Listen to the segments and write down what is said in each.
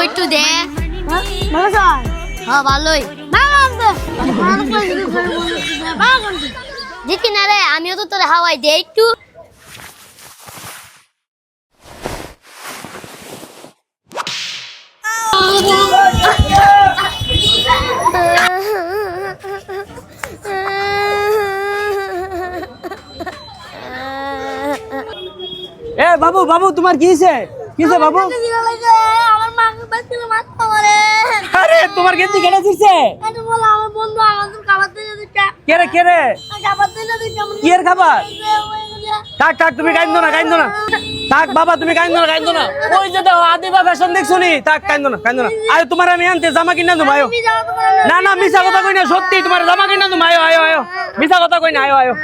একটু দে। ভালো স্যার। হ্যাঁ ভালোই। দেখি না রে, আমিও তো তোর হাওয়াই দে একটু। এ বাবু বাবু তোমার কি হইছে বাবু? আমার মাকে বাঁচিয়ে মারতে পারে। আরে তোমার গেঞ্জি কেটে দিছে? এটা বলো আমার বন্ধু আমাদের খাবার দিয়ে দিচ্ছে। কে রে খাবার দিয়ে দিচ্ছে। কি এর খাবার? থাক থাক তুমি কাইন্দো না থাক বাবা তুমি কাইন্দো না ওই যে দাও আদিবা ফ্যাশন দেখছো নি? থাক কাইন্দো না আরে তোমার আমি আনতে জামা কিনা দু আয়ো। না মিছা কথা কই না, সত্যি তোমার জামা কিনা দু আয়ো মিছা কথা কই না, আয়ো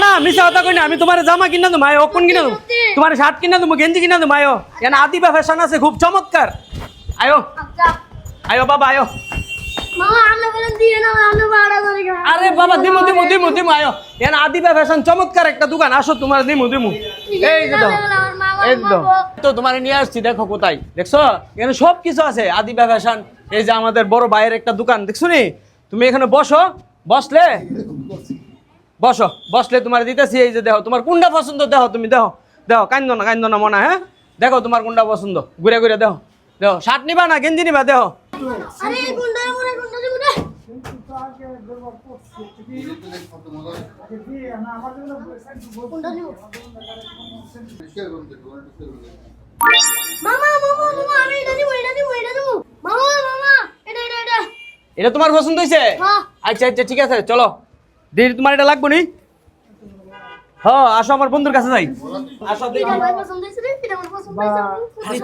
না মিছা কথা কই না, আমি তোমার জামা কিনা দু আয়ো, কোন কিনা দু তোমার শার্ট কিনা দু গেঞ্জি কিনা দু আয়ো, এখানে আদিবা ফ্যাশন আছে খুব চমৎকার, আয়ো বাবা আয়ো। আরে বাবা দিমু আয়ো, এখানে আদিবা ফ্যাশন চমৎকার একটা দোকান, আসো তোমার দিমু এই যে দাও একদম তো তোমার নিয়ে আসছি, দেখো কোথায় দেখছো এখানে সব কিছু আছে আদিবা ফ্যাশন। এই যে আমাদের বড় ভাইয়ের একটা দোকান দেখছো নি, তুমি এখানে বসলে তোমার দিতেছি। এই যে দেখো তোমার কোনটা পছন্দ, দেখো তুমি দেখো কান্দো না মনে, হ্যাঁ দেখো তোমার কোনটা পছন্দ, ঘুরে দেখো শার্ট নিবা না গেঞ্জি নিবা, দেখো এটা তোমার পছন্দ হয়েছে? আচ্ছা ঠিক আছে চলো দিদি, তোমার এটা লাগবে নি? হ্যাঁ আসো আমার বন্ধুর কাছে যাই, আসো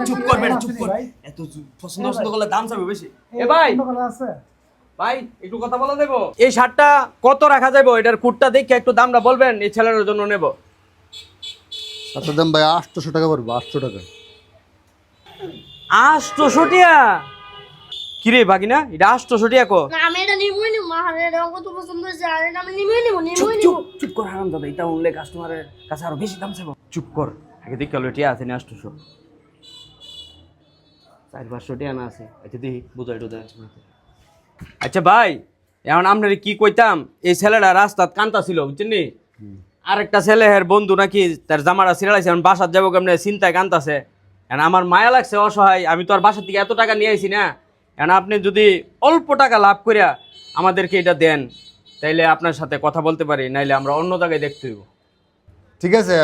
চুপ কর এত পছন্দ করলে দাম চাবে বেশি। এ ভাই একটু কথা বলা দেবো? এই শার্টটা কত রাখা যাবে, এটার কুটটা দেখে একটু দামটা বলবেন, এই ছেলের জন্য নেব। শার্টের দাম ভাই 800 টাকা পড়বে, 800 টাকা। 800 টাকা? কিরে বাগিনা এটা 800 টাকা কো? আমি এটা নিবই নিব, মারে এটা কত পছন্দ হয়েছে, আর এটা আমি নিবই নিব। চুপ কর হারাম দাদা, এটা উনলে কাস্টমারের কাছে আরো বেশি দাম চাইবো। চুপ কর, আগে দেখে লো টিয়া আছে না 800 400-500 টিয়া না আছে। আচ্ছা দেখি বুঝাই টুজাই। আচ্ছা ভাই এখন আপনার কি কইতাম, এই ছেলেটা রাস্তাত কান্তা ছিল বুঝছেন নি, আরেকটা ছেলে এর বন্ধু নাকি তার জামাটা ছিড়াইছে, এখন বাসার যাবো কেমনে চিন্তায় কান্তাছে। এখন আমার মায়া লাগছে অসহায়, আমি তো আর বাসার থেকে এত টাকা নিয়ে আইছি না, এখন আপনি যদি অল্প টাকা লাভ করিয়া আমাদেরকে এটা দেন তাইলে আপনার সাথে কথা বলতে পারি, নাইলে আমরা অন্য জায়গায় দেখতে হইব। ঠিক আছে।